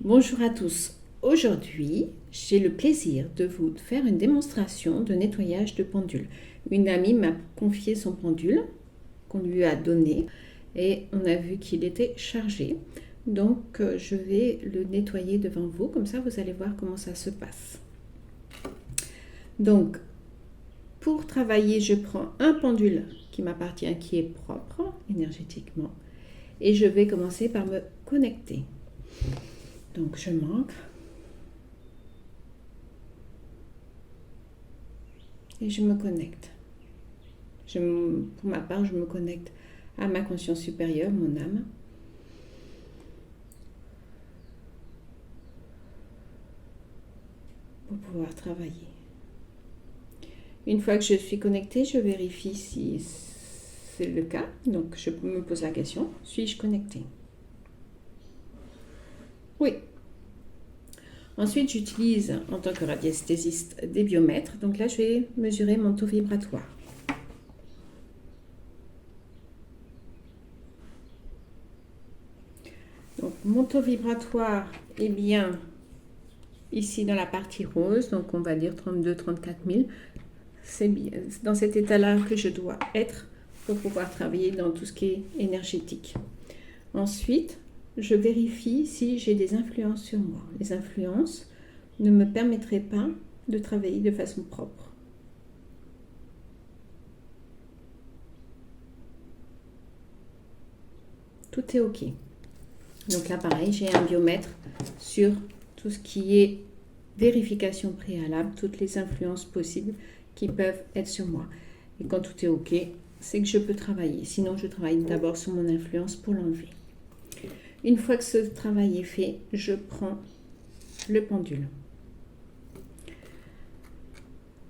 Bonjour à tous. Aujourd'hui, j'ai le plaisir de vous faire une démonstration de nettoyage de pendule. Une amie m'a confié son pendule qu'on lui a donné et on a vu qu'il était chargé. Donc, je vais le nettoyer devant vous, comme ça vous allez voir comment ça se passe. Donc, pour travailler, je prends un pendule qui m'appartient, qui est propre énergétiquement, et je vais commencer par me connecter. Donc je manque. Et je me connecte. Pour ma part, je me connecte à ma conscience supérieure, mon âme. Pour pouvoir travailler. Une fois que je suis connectée, je vérifie si c'est le cas. Donc je me pose la question, suis-je connectée? Oui. Ensuite, j'utilise en tant que radiesthésiste des biomètres. Donc là, je vais mesurer mon taux vibratoire. Donc, mon taux vibratoire est bien ici dans la partie rose, donc on va dire 32-34 000. C'est dans cet état-là que je dois être pour pouvoir travailler dans tout ce qui est énergétique. Ensuite, je vérifie si j'ai des influences sur moi. Les influences ne me permettraient pas de travailler de façon propre. Tout est OK. Donc là, pareil, j'ai un biomètre sur tout ce qui est vérification préalable, toutes les influences possibles qui peuvent être sur moi. Et quand tout est OK, c'est que je peux travailler. Sinon, je travaille d'abord sur mon influence pour l'enlever. Une fois que ce travail est fait, je prends le pendule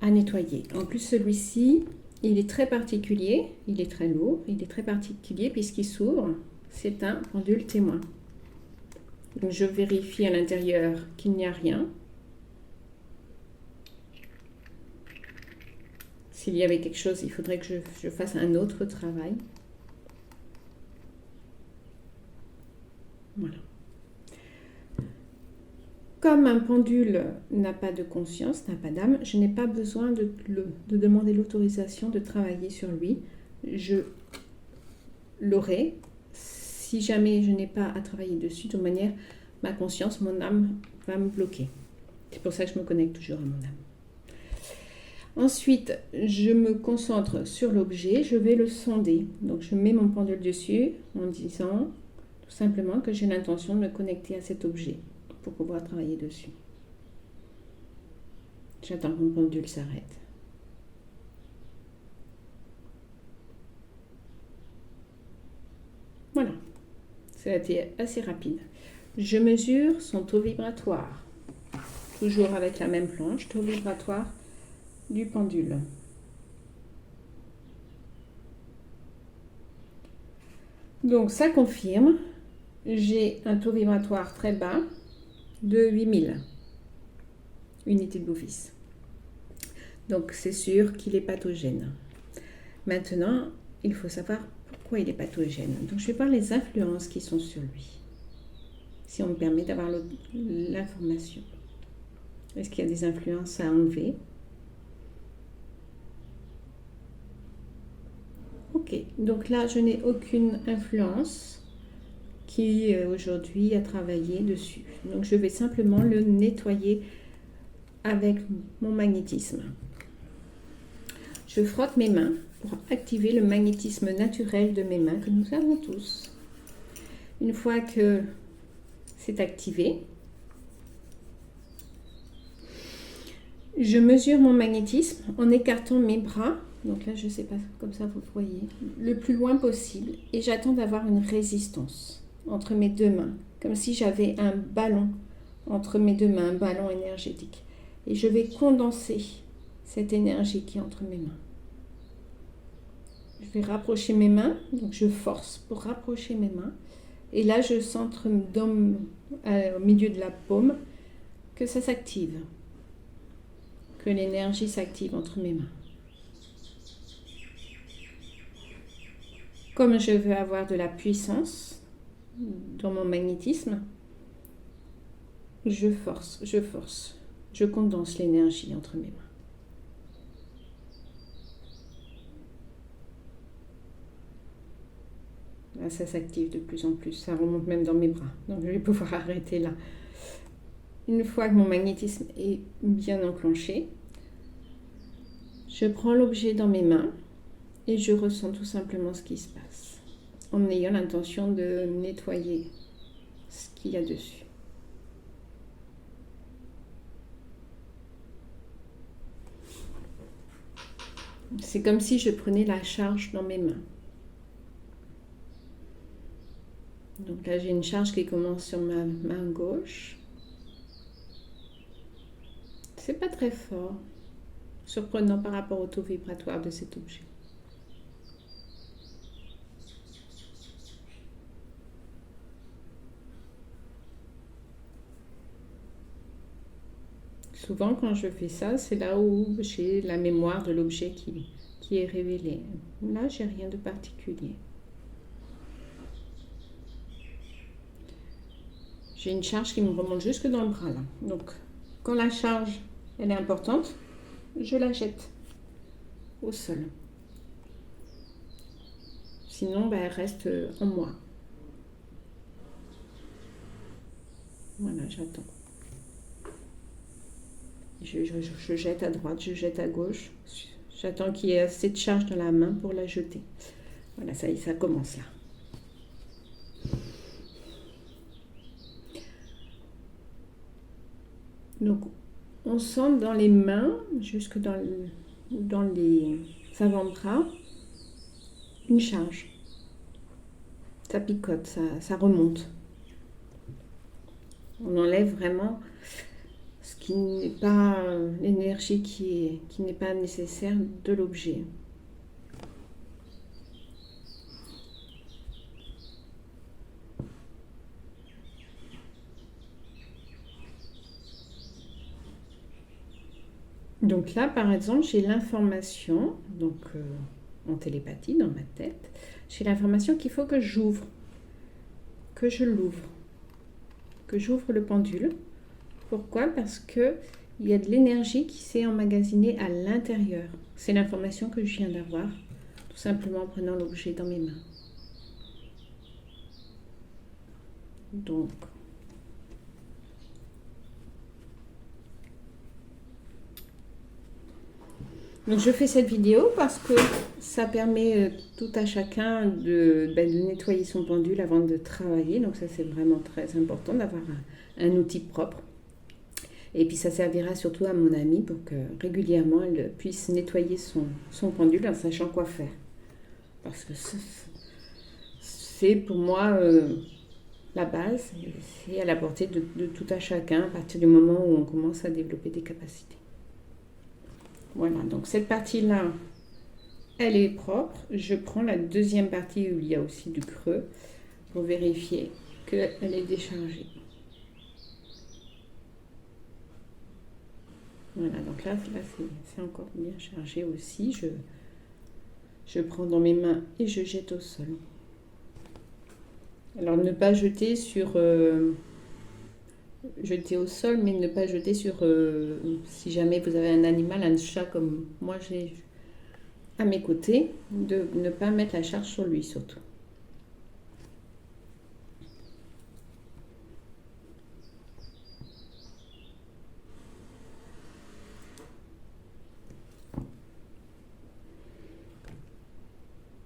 à nettoyer. En plus, celui-ci, il est très particulier, il est très lourd, il est très particulier puisqu'il s'ouvre. C'est un pendule témoin. Donc, je vérifie à l'intérieur qu'il n'y a rien. S'il y avait quelque chose, il faudrait que je fasse un autre travail. Voilà. Comme un pendule n'a pas de conscience, n'a pas d'âme, je n'ai pas besoin de demander l'autorisation de travailler sur lui. Je l'aurai. Si jamais je n'ai pas à travailler dessus, de toute manière, ma conscience, mon âme va me bloquer. C'est pour ça que je me connecte toujours à mon âme. Ensuite, je me concentre sur l'objet, je vais le sonder. Donc, je mets mon pendule dessus en disant tout simplement que j'ai l'intention de me connecter à cet objet pour pouvoir travailler dessus. J'attends que mon pendule s'arrête. Voilà, ça a été assez rapide. Je mesure son taux vibratoire, toujours avec la même planche, taux vibratoire du pendule. Donc ça confirme, j'ai un taux vibratoire très bas de 8000 unités de Bovis. Donc c'est sûr qu'il est pathogène. Maintenant, il faut savoir pourquoi il est pathogène. Donc je vais voir les influences qui sont sur lui, si on me permet d'avoir l'information. Est-ce qu'il y a des influences à enlever? Ok, donc là je n'ai aucune influence qui aujourd'hui a travaillé dessus. Donc je vais simplement le nettoyer avec mon magnétisme. Je frotte mes mains pour activer le magnétisme naturel de mes mains que nous avons tous. Une fois que c'est activé, je mesure mon magnétisme en écartant mes bras. Donc là, je ne sais pas, comme ça vous voyez, le plus loin possible. Et j'attends d'avoir une résistance entre mes deux mains, comme si j'avais un ballon entre mes deux mains, un ballon énergétique. Et je vais condenser cette énergie qui est entre mes mains. Je vais rapprocher mes mains, donc je force pour rapprocher mes mains. Et là, je centre au milieu de la paume que ça s'active, que l'énergie s'active entre mes mains. Comme je veux avoir de la puissance dans mon magnétisme, je force, je force. Je condense l'énergie entre mes mains. Là, ça s'active de plus en plus. Ça remonte même dans mes bras. Donc, je vais pouvoir arrêter là. Une fois que mon magnétisme est bien enclenché, je prends l'objet dans mes mains et je ressens tout simplement ce qui se passe, en ayant l'intention de nettoyer ce qu'il y a dessus. C'est comme si je prenais la charge dans mes mains. Donc là, j'ai une charge qui commence sur ma main gauche. C'est pas très fort, surprenant par rapport au taux vibratoire de cet objet. Souvent, quand je fais ça, c'est là où j'ai la mémoire de l'objet qui est révélée. Là, j'ai rien de particulier. J'ai une charge qui me remonte jusque dans le bras, là. Donc, quand la charge, elle est importante, je la jette au sol. Sinon, elle reste en moi. Voilà, j'attends. Je jette à droite, je jette à gauche. J'attends qu'il y ait assez de charge dans la main pour la jeter. Voilà, ça y est, ça commence là. Donc, on sent dans les mains, jusque dans les avant-bras, une charge. Ça picote, ça remonte. On enlève vraiment ce qui n'est pas l'énergie qui n'est pas nécessaire de l'objet. Donc là, par exemple, j'ai l'information, donc en télépathie dans ma tête, j'ai l'information qu'il faut que j'ouvre, que je l'ouvre, que j'ouvre le pendule. Pourquoi? Parce que il y a de l'énergie qui s'est emmagasinée à l'intérieur. C'est l'information que je viens d'avoir, tout simplement en prenant l'objet dans mes mains. Donc, je fais cette vidéo parce que ça permet tout à chacun de nettoyer son pendule avant de travailler. Donc ça, c'est vraiment très important d'avoir un outil propre. Et puis ça servira surtout à mon amie pour que régulièrement elle puisse nettoyer son pendule en sachant quoi faire. Parce que c'est pour moi la base, c'est à la portée de tout à chacun à partir du moment où on commence à développer des capacités. Voilà, donc cette partie-là, elle est propre. Je prends la deuxième partie où il y a aussi du creux pour vérifier qu'elle est déchargée. Voilà, donc là c'est encore bien chargé aussi. Je prends dans mes mains et je jette au sol. Alors ne pas jeter jeter au sol, mais ne pas jeter sur, si jamais vous avez un animal, un chat comme moi j'ai à mes côtés, de ne pas mettre la charge sur lui surtout.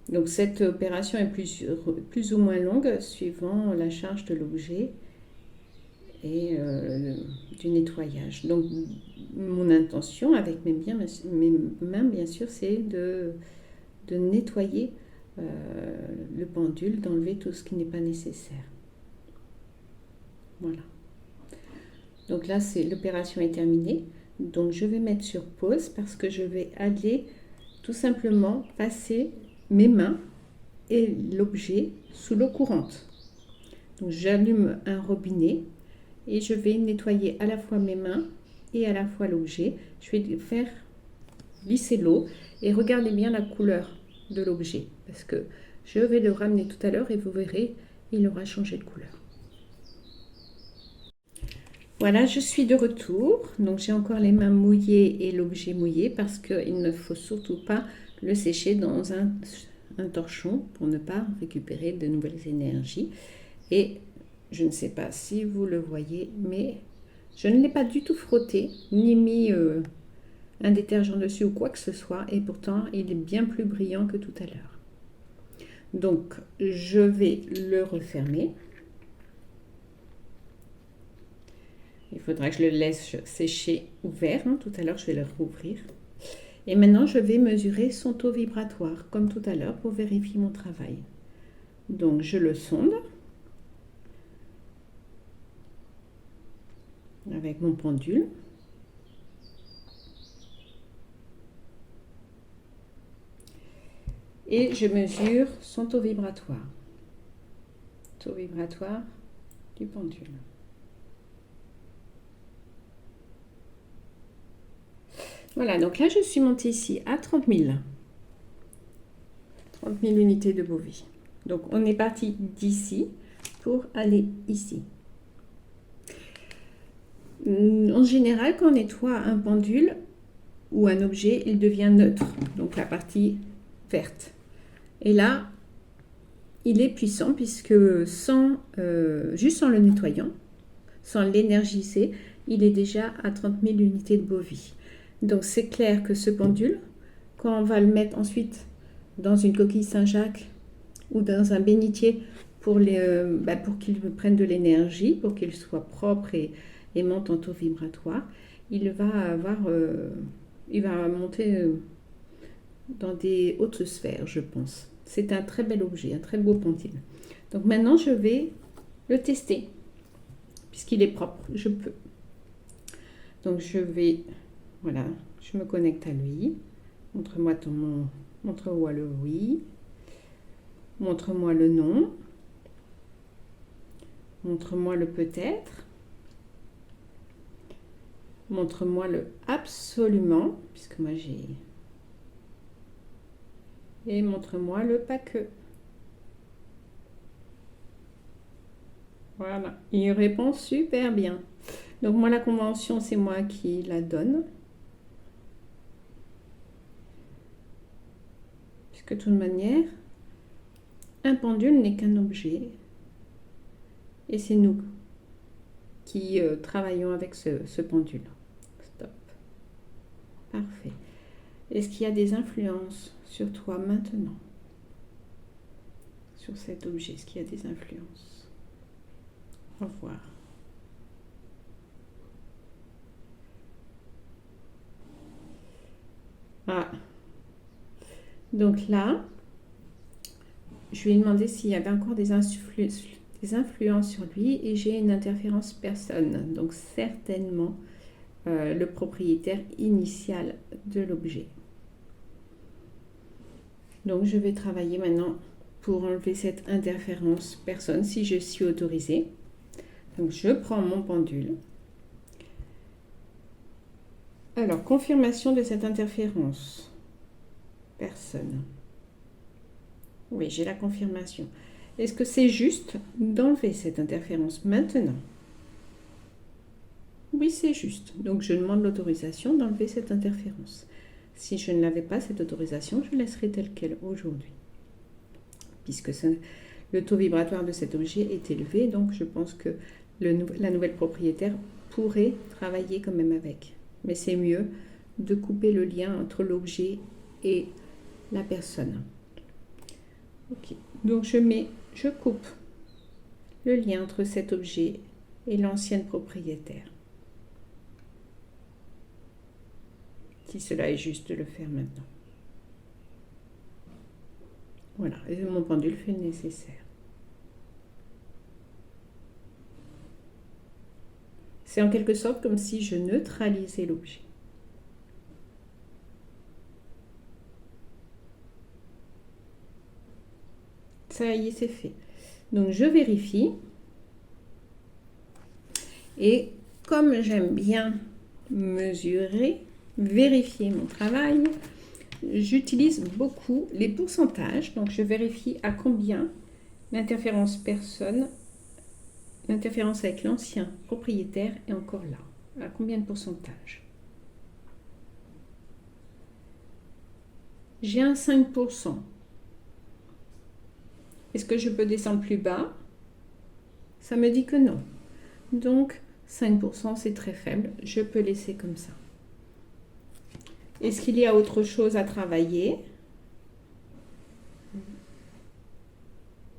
Donc cette opération est plus ou moins longue suivant la charge de l'objet et du nettoyage. Donc mon intention avec mes mains, bien sûr, c'est de nettoyer le pendule, d'enlever tout ce qui n'est pas nécessaire. Voilà. Donc là, l'opération est terminée. Donc je vais mettre sur pause parce que je vais aller tout simplement passer mes mains et l'objet sous l'eau courante. Donc j'allume un robinet et je vais nettoyer à la fois mes mains et à la fois l'objet. Je vais faire glisser l'eau et regardez bien la couleur de l'objet parce que je vais le ramener tout à l'heure et vous verrez, il aura changé de couleur. Voilà, je suis de retour. Donc j'ai encore les mains mouillées et l'objet mouillé parce qu'il ne faut surtout pas le sécher dans un torchon pour ne pas récupérer de nouvelles énergies. Et je ne sais pas si vous le voyez, mais je ne l'ai pas du tout frotté, ni mis un détergent dessus ou quoi que ce soit. Et pourtant, il est bien plus brillant que tout à l'heure. Donc, je vais le refermer. Il faudra que je le laisse sécher ouvert. Tout à l'heure, je vais le rouvrir. Et maintenant, je vais mesurer son taux vibratoire, comme tout à l'heure, pour vérifier mon travail. Donc, je le sonde avec mon pendule. Et je mesure son taux vibratoire. Taux vibratoire du pendule. Voilà, donc là, je suis montée ici à 30 000. 30 000 unités de bovie. Donc, on est parti d'ici pour aller ici. En général, quand on nettoie un pendule ou un objet, il devient neutre. Donc, la partie verte. Et là, il est puissant puisque juste en le nettoyant, sans l'énergiser, il est déjà à 30 000 unités de bovie. Donc, c'est clair que ce pendule, quand on va le mettre ensuite dans une coquille Saint-Jacques ou dans un bénitier pour qu'il prenne de l'énergie, pour qu'il soit propre et monte en taux vibratoire, il va monter dans des hautes sphères, je pense. C'est un très bel objet, un très beau pendule. Donc maintenant, je vais le tester, puisqu'il est propre, je peux. Donc je vais, voilà, je me connecte à lui. Montre-moi le oui. Montre-moi le non. Montre-moi le peut-être. Montre-moi le absolument, puisque moi j'ai... Et montre-moi le pas que. Voilà, il répond super bien. Donc moi, la convention, c'est moi qui la donne. Puisque de toute manière, un pendule n'est qu'un objet. Et c'est nous qui travaillons avec ce pendule. Stop. Parfait. Est-ce qu'il y a des influences sur toi maintenant? Sur cet objet, est-ce qu'il y a des influences? Au revoir. Ah. Donc là, je lui ai demandé s'il y avait encore des influences sur lui et j'ai une interférence personne. Donc certainement le propriétaire initial de l'objet. Donc je vais travailler maintenant pour enlever cette interférence personne si je suis autorisée. Donc je prends mon pendule. Alors, confirmation de cette interférence personne. Oui, j'ai la confirmation. Est-ce que c'est juste d'enlever cette interférence maintenant? Oui, c'est juste. Donc je demande l'autorisation d'enlever cette interférence. Si je ne l'avais pas, cette autorisation, je laisserai telle qu'elle aujourd'hui. Puisque le taux vibratoire de cet objet est élevé, donc je pense que la nouvelle propriétaire pourrait travailler quand même avec. Mais c'est mieux de couper le lien entre l'objet et la personne. Ok, donc je coupe le lien entre cet objet et l'ancienne propriétaire. Si cela est juste de le faire maintenant. Voilà, et mon pendule fait le nécessaire. C'est en quelque sorte comme si je neutralisais l'objet. Ça y est, c'est fait. Donc je vérifie. Et comme j'aime bien mesurer, vérifier mon travail, j'utilise beaucoup les pourcentages. Donc je vérifie à combien l'interférence personne l'interférence avec l'ancien propriétaire est encore là. À combien de pourcentage? J'ai un 5%. Est-ce que je peux descendre plus bas? Ça me dit que non. Donc, 5%, c'est très faible. Je peux laisser comme ça. Est-ce qu'il y a autre chose à travailler?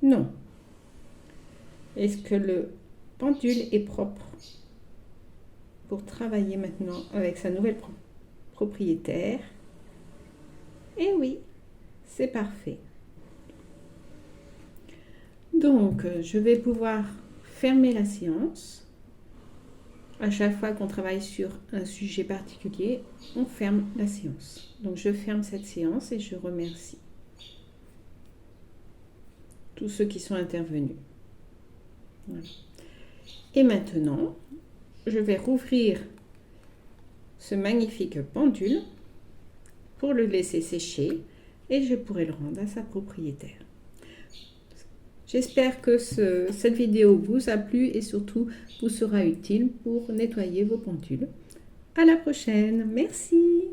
Non. Est-ce que le pendule est propre pour travailler maintenant avec sa nouvelle propriétaire? Eh oui, c'est parfait. Donc, je vais pouvoir fermer la séance. À chaque fois qu'on travaille sur un sujet particulier, on ferme la séance. Donc, je ferme cette séance et je remercie tous ceux qui sont intervenus. Voilà. Et maintenant, je vais rouvrir ce magnifique pendule pour le laisser sécher et je pourrai le rendre à sa propriétaire. J'espère que cette vidéo vous a plu et surtout vous sera utile pour nettoyer vos pendules. À la prochaine, merci.